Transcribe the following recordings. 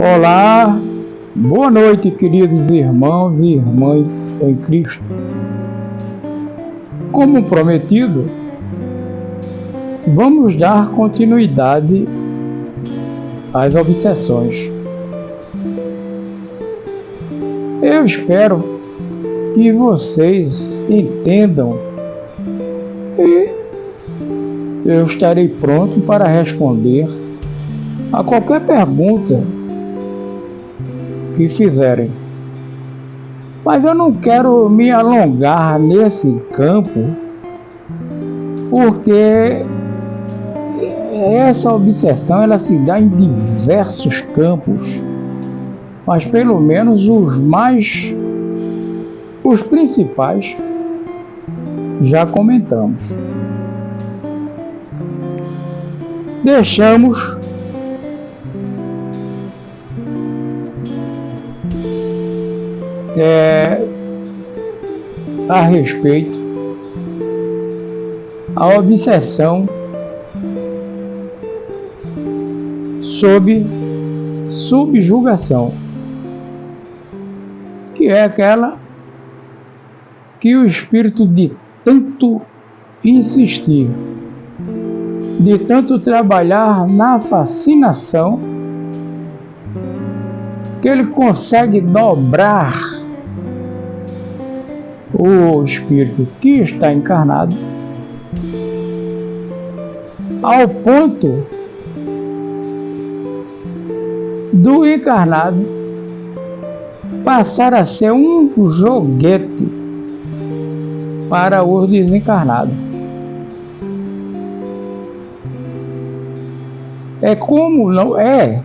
Olá, boa noite, queridos irmãos e irmãs em Cristo. Como prometido, vamos dar continuidade às obsessões. Eu espero que vocês entendam e eu estarei pronto para responder a qualquer pergunta que fizerem. Mas eu não quero me alongar nesse campo, porque essa obsessão ela se dá em diversos campos, mas pelo menos os principais já comentamos. Deixamos a respeito a obsessão sob subjugação, que é aquela que o espírito de tanto insistir, de tanto trabalhar na fascinação, que ele consegue dobrar o espírito que está encarnado ao ponto do encarnado passar a ser um joguete para o desencarnado. É como não é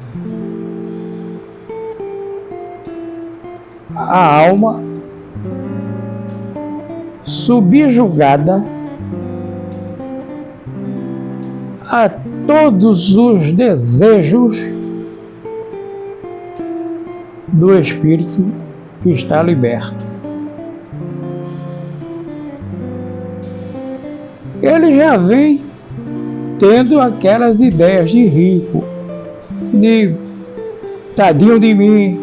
a alma subjugada a todos os desejos do espírito que está liberto. Ele já vem tendo aquelas ideias de rico, de tadinho de mim,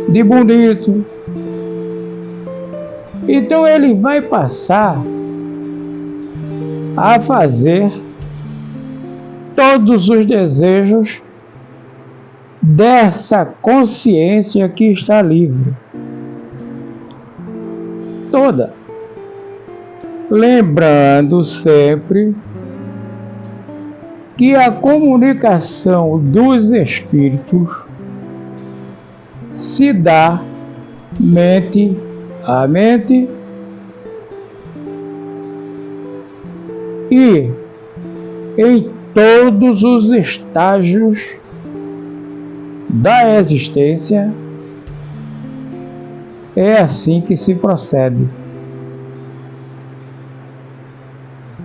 de bonito. Então ele vai passar a fazer todos os desejos dessa consciência que está livre. Toda. Lembrando sempre que a comunicação dos espíritos se dá mente a mente e em todos os estágios da existência. É assim que se procede.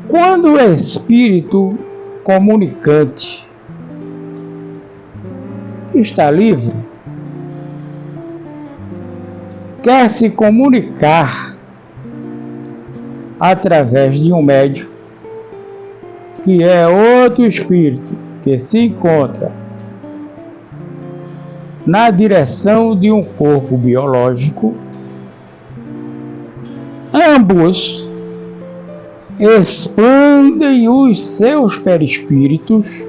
Quando o espírito comunicante está livre, quer se comunicar através de um médium, que é outro espírito que se encontra na direção de um corpo biológico, ambos expandem os seus perispíritos,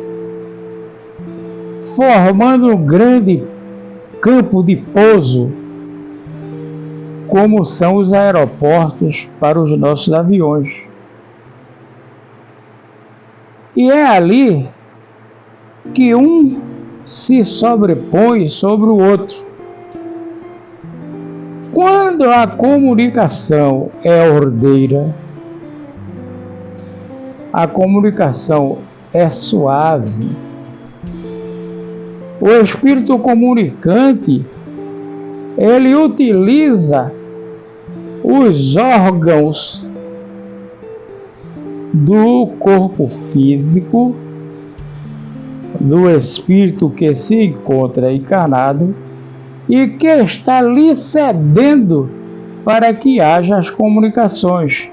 formando um grande campo de pouso, como são os aeroportos para os nossos aviões. E é ali que um se sobrepõe sobre o outro. Quando a comunicação é ordeira, a comunicação é suave, o espírito comunicante ele utiliza os órgãos do corpo físico do espírito que se encontra encarnado e que está lhe cedendo para que haja as comunicações,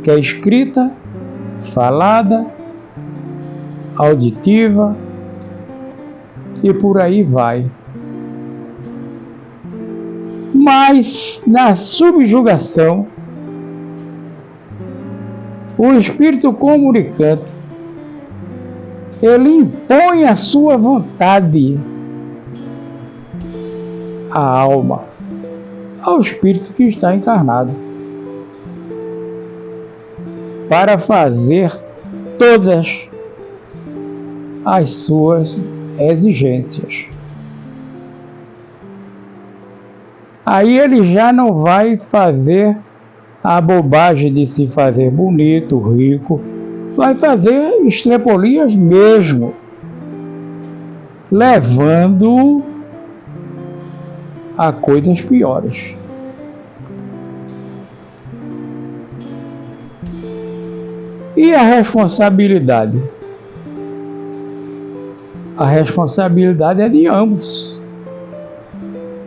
que é escrita, falada, auditiva e por aí vai. Mas na subjugação, o espírito comunicante, ele impõe a sua vontade à alma, ao espírito que está encarnado, para fazer todas as suas exigências. Aí ele já não vai fazer a bobagem de se fazer bonito, rico, vai fazer estrepolias mesmo, levando a coisas piores. E a responsabilidade? A responsabilidade é de ambos.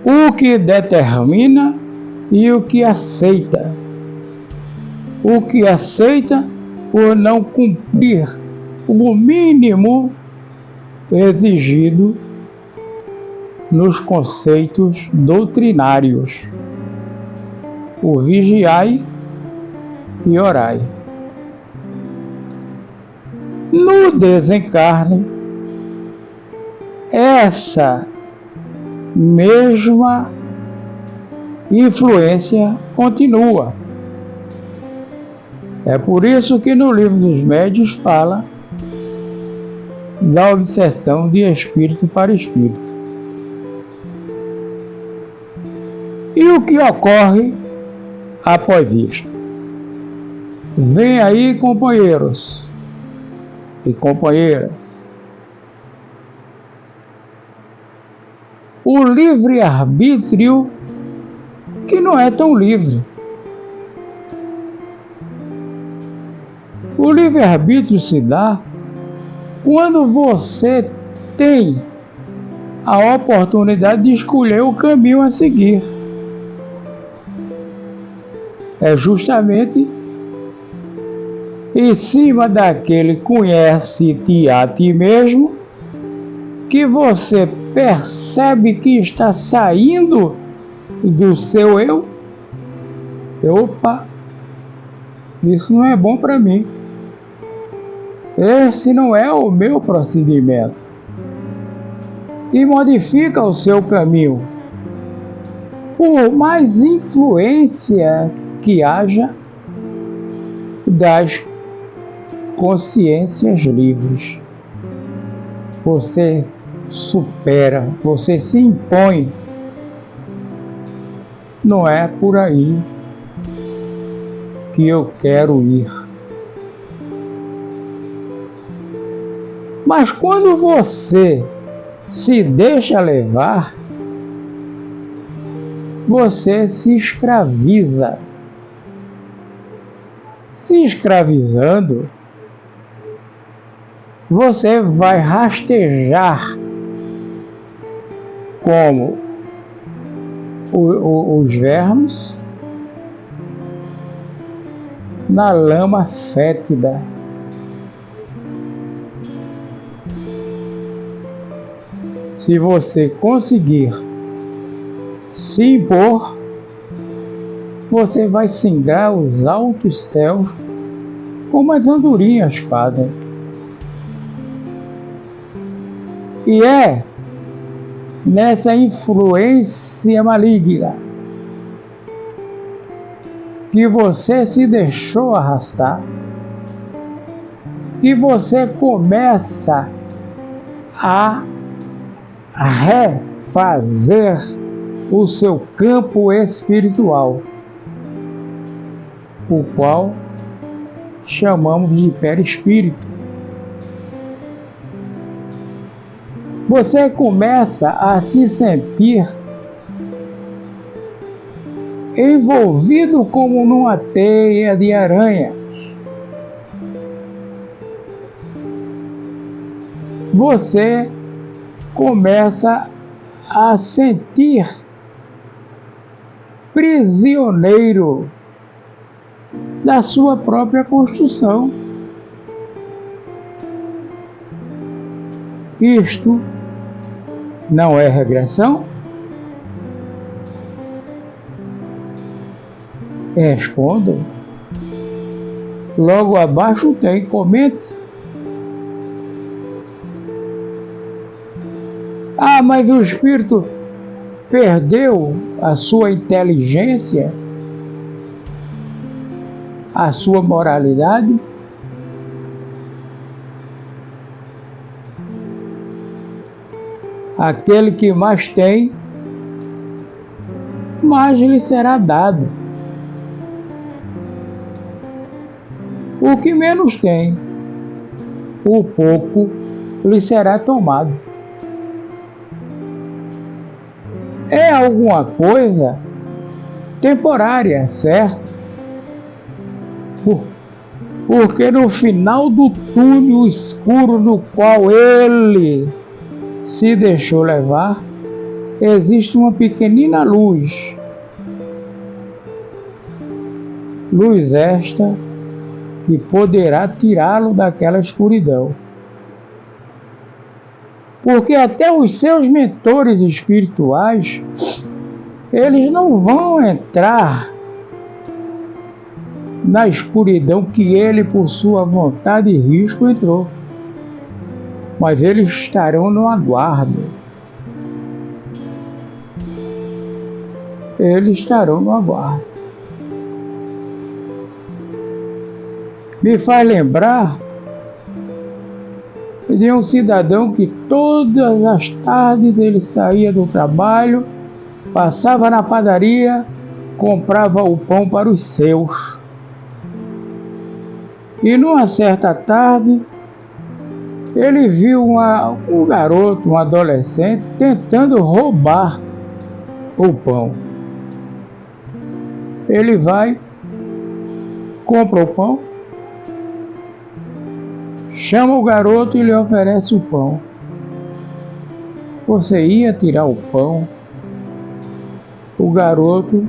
O que determina e o que aceita. O que aceita por não cumprir o mínimo exigido nos conceitos doutrinários. O vigiai e orai. No desencarne, essa mesma influência continua. É por isso que no Livro dos Médiuns fala da obsessão de espírito para espírito. E o que ocorre após isto? Vem aí, companheiros e companheiras, o livre-arbítrio, que não é tão livre. O livre-arbítrio se dá quando você tem a oportunidade de escolher o caminho a seguir. É justamente em cima daquele conhece-te a ti mesmo que você percebe que está saindo do seu eu. Opa, isso não é bom para mim. Esse não é o meu procedimento. E modifica o seu caminho. Por mais influência que haja das consciências livres, você supera, você se impõe. Não é por aí que eu quero ir. Mas quando você se deixa levar, você se escraviza. Se escravizando, você vai rastejar como os vermes na lama fétida. Se você conseguir se impor, você vai singrar os altos céus como as andorinhas fazem. E é nessa influência maligna que você se deixou arrastar, que você começa a refazer o seu campo espiritual, o qual chamamos de perispírito. Você começa a se sentir envolvido como numa teia de aranha. Você começa a sentir prisioneiro da sua própria construção. Isto Não é regressão? Respondo. Logo abaixo tem, comente. Ah, mas o espírito perdeu a sua inteligência, a sua moralidade? Aquele que mais tem, mais lhe será dado. O que menos tem, o pouco lhe será tomado. É alguma coisa temporária, certo? Porque no final do túnel escuro no qual ele se deixou levar, existe uma pequenina luz. Luz esta que poderá tirá-lo daquela escuridão. Porque até os seus mentores espirituais, eles não vão entrar na escuridão que ele, por sua vontade e risco, entrou. Mas eles estarão no aguardo. Eles estarão no aguardo. Me faz lembrar de um cidadão que todas as tardes ele saía do trabalho, passava na padaria, comprava o pão para os seus. E numa certa tarde, ele viu um garoto, um adolescente, tentando roubar o pão. Ele vai, compra o pão, chama o garoto e lhe oferece o pão. Você ia tirar o pão? O garoto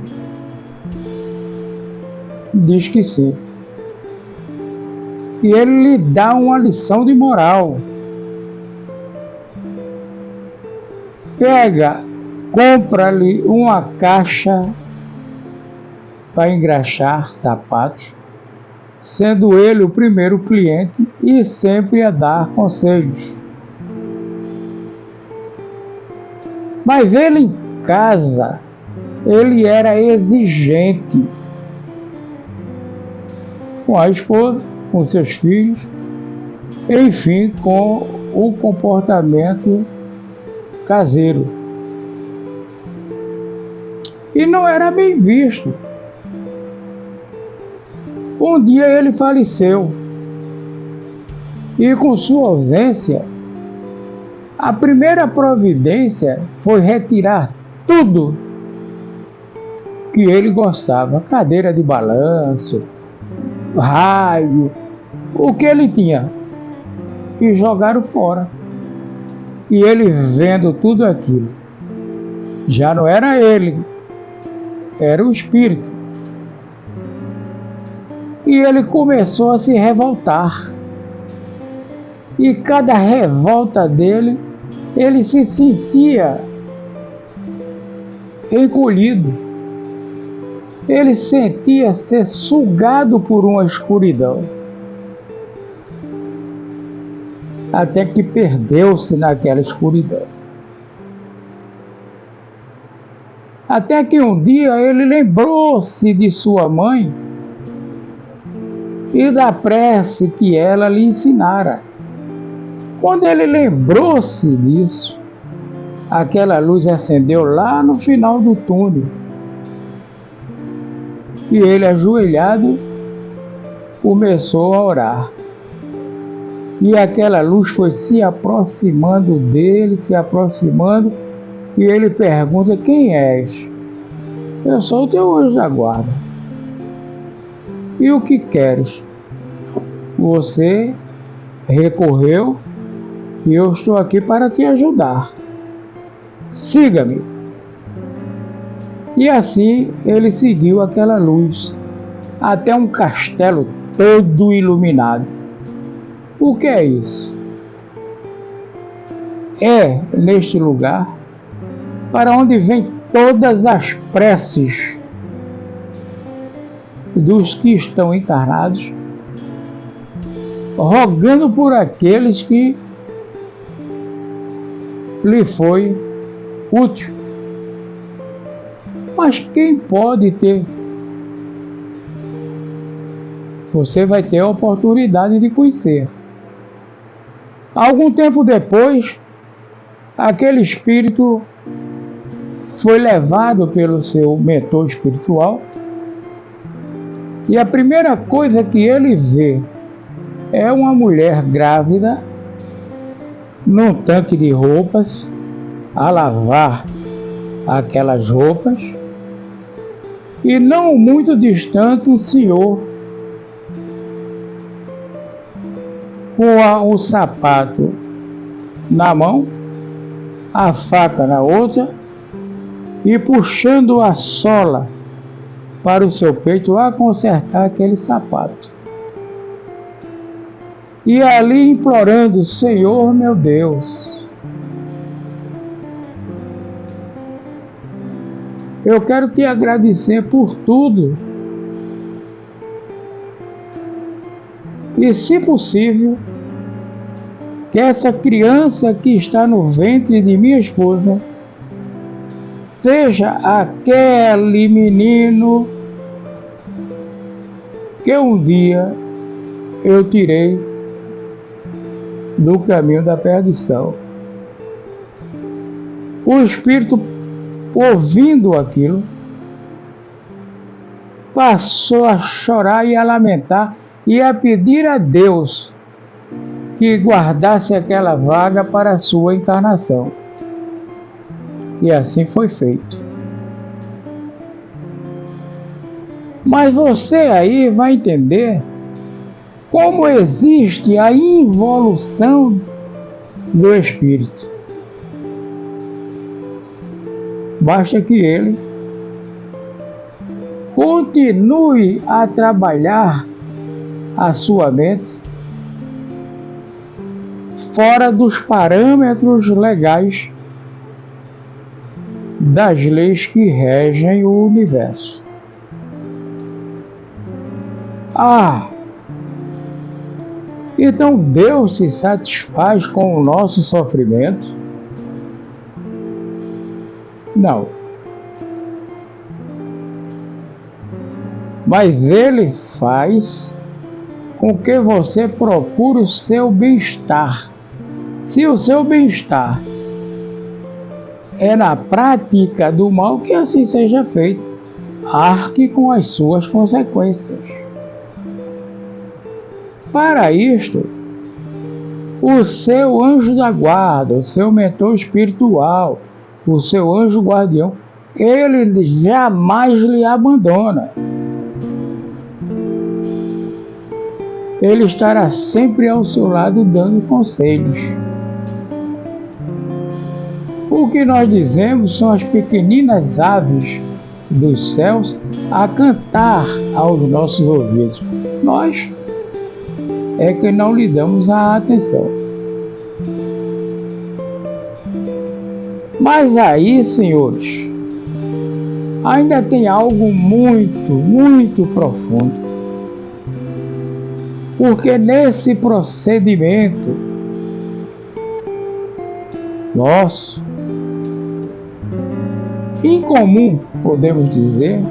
diz que sim. E ele lhe dá uma lição de moral. Compra-lhe uma caixa para engraxar sapatos, sendo ele o primeiro cliente e sempre a dar conselhos. Mas ele em casa, ele era exigente com a esposa, com seus filhos, enfim, com o comportamento caseiro. E não era bem visto. Um dia ele faleceu. E com sua ausência, a primeira providência foi retirar tudo que ele gostava. Cadeira de balanço, raio, o que ele tinha. E jogaram fora. E ele vendo tudo aquilo. Já não era ele, era o espírito. E ele começou a se revoltar. E cada revolta dele, ele se sentia encolhido. Ele sentia ser sugado por uma escuridão. Até que perdeu-se naquela escuridão. Até que um dia ele lembrou-se de sua mãe e da prece que ela lhe ensinara. Quando ele lembrou-se disso, aquela luz acendeu lá no final do túnel. E ele, ajoelhado, começou a orar. E aquela luz foi se aproximando dele, se aproximando, e ele pergunta: quem és? Eu sou o teu anjo da guarda. E o que queres? Você recorreu e eu estou aqui para te ajudar. Siga-me. E assim ele seguiu aquela luz até um castelo todo iluminado. O que é isso? é neste lugar para onde vêm todas as preces dos que estão encarnados, rogando por aqueles que lhe foi útil. Mas quem pode ter? Você vai ter a oportunidade de conhecer. Algum tempo depois, aquele espírito foi levado pelo seu mentor espiritual e a primeira coisa que ele vê é uma mulher grávida num tanque de roupas a lavar aquelas roupas e não muito distante um senhor com o sapato na mão, a faca na outra e puxando a sola para o seu peito a consertar aquele sapato. E ali implorando: Senhor meu Deus, eu quero te agradecer por tudo e, se possível, que essa criança que está no ventre de minha esposa seja aquele menino que um dia eu tirei do caminho da perdição. O espírito, ouvindo aquilo, passou a chorar e a lamentar e a pedir a Deus que guardasse aquela vaga para a sua encarnação. E assim foi feito. Mas você aí vai entender como existe a involução do espírito. Basta que ele continue a trabalhar a sua mente fora dos parâmetros legais das leis que regem o universo. Então Deus se satisfaz com o nosso sofrimento? Não. Mas Ele faz com que você procure o seu bem-estar. Se o seu bem-estar é na prática do mal, que assim seja feito. Arque com as suas consequências. Para isto, o seu anjo da guarda, o seu mentor espiritual, o seu anjo guardião, ele jamais lhe abandona. Ele estará sempre ao seu lado dando conselhos. O que nós dizemos são as pequeninas aves dos céus a cantar aos nossos ouvidos. Nós é que não lhe damos a atenção. Mas aí, senhores, ainda tem algo muito, muito profundo. Porque nesse procedimento nosso, incomum, podemos dizer,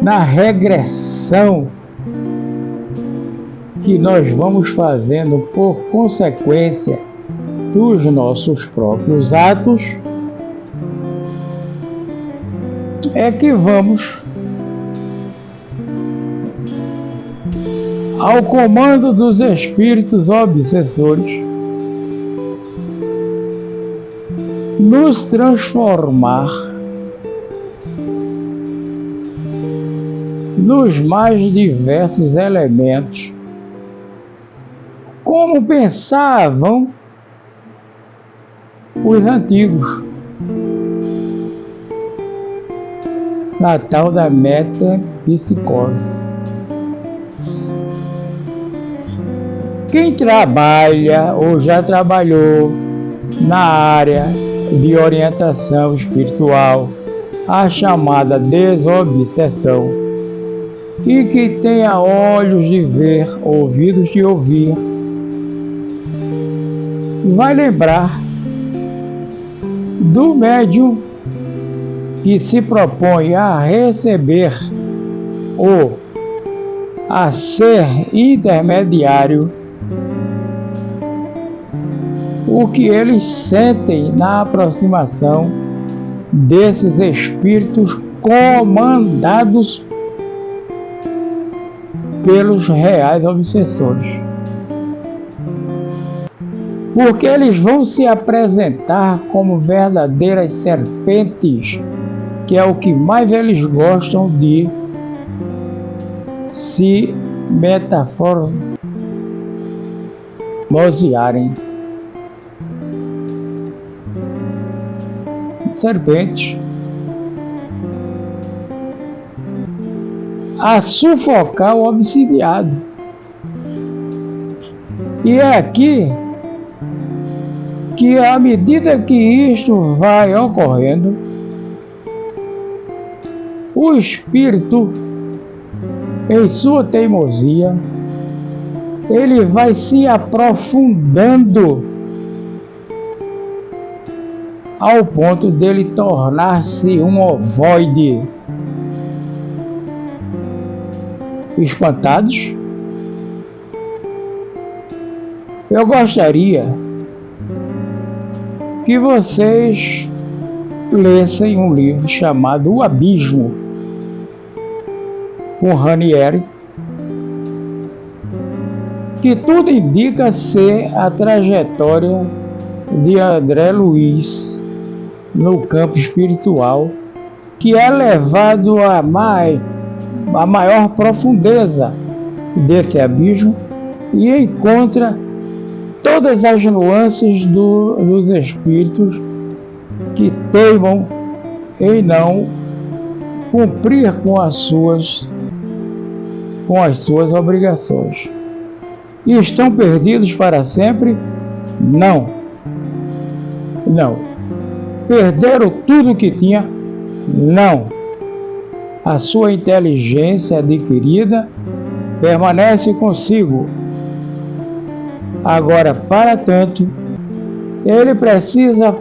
na regressão que nós vamos fazendo por consequência dos nossos próprios atos, é que vamos ao comando dos espíritos obsessores nos transformar nos mais diversos elementos, como pensavam os antigos, na tal da metempsicose. Quem trabalha ou já trabalhou na área de orientação espiritual, a chamada desobsessão, e que tenha olhos de ver, ouvidos de ouvir, vai lembrar do médium que se propõe a receber ou a ser intermediário, o que eles sentem na aproximação desses espíritos comandados pelos reais obsessores. Porque eles vão se apresentar como verdadeiras serpentes, que é o que mais eles gostam de se metamorfosearem. Serpentes a sufocar o obsidiado. E é aqui que, à medida que isto vai ocorrendo, o espírito, em sua teimosia, ele vai se aprofundando ao ponto dele tornar-se um ovoide. Espantados? Eu gostaria que vocês lessem um livro chamado O Abismo, com Ranieri, que tudo indica ser a trajetória de André Luiz no campo espiritual, que é levado a maior profundeza desse abismo e encontra todas as nuances dos espíritos que teimam em não cumprir com as suas obrigações. E estão perdidos para sempre? Não. Perderam tudo que tinha? Não. A sua inteligência adquirida permanece consigo. Agora, para tanto, ele precisa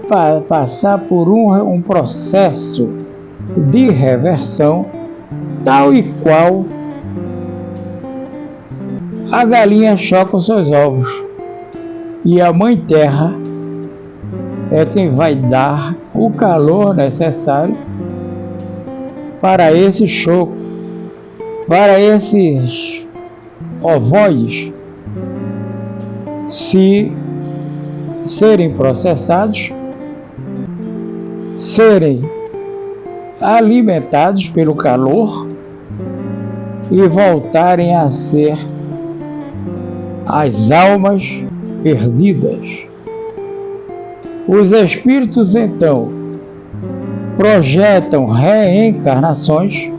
passar por um processo de reversão, tal e qual a galinha choca os seus ovos, e a Mãe Terra é quem vai dar o calor necessário para esse choco, para esses ovoides serem processados, serem alimentados pelo calor e voltarem a ser as almas perdidas. Os espíritos, então, projetam reencarnações,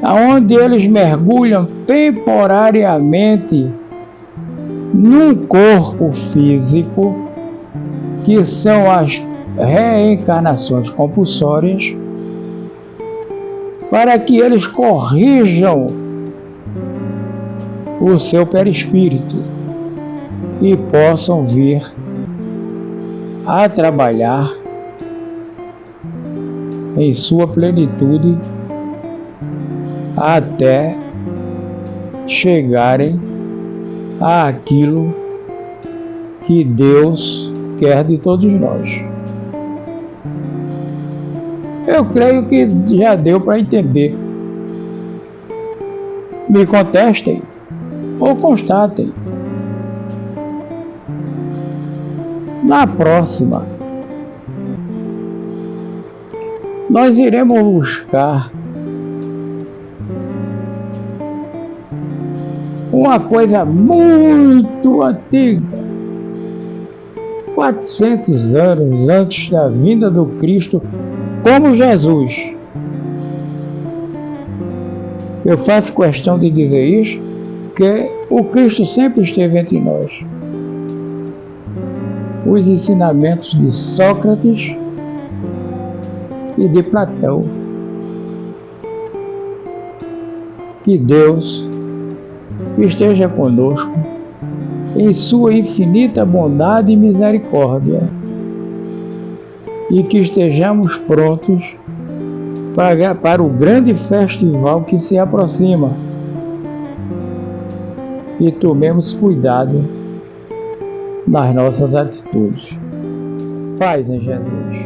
onde eles mergulham temporariamente num corpo físico, que são as reencarnações compulsórias, para que eles corrijam o seu perispírito e possam vir a trabalhar em sua plenitude até chegarem àquilo que Deus quer de todos nós. Eu creio que já deu para entender. Me contestem ou constatem. Na próxima, nós iremos buscar uma coisa muito antiga, 400 anos antes da vinda do Cristo como Jesus. Eu faço questão de dizer isso, que o Cristo sempre esteve entre nós. os ensinamentos de Sócrates e de Platão. Que Deus esteja conosco em sua infinita bondade e misericórdia, e que estejamos prontos para o grande festival que se aproxima, e tomemos cuidado nas nossas atitudes. Paz em Jesus.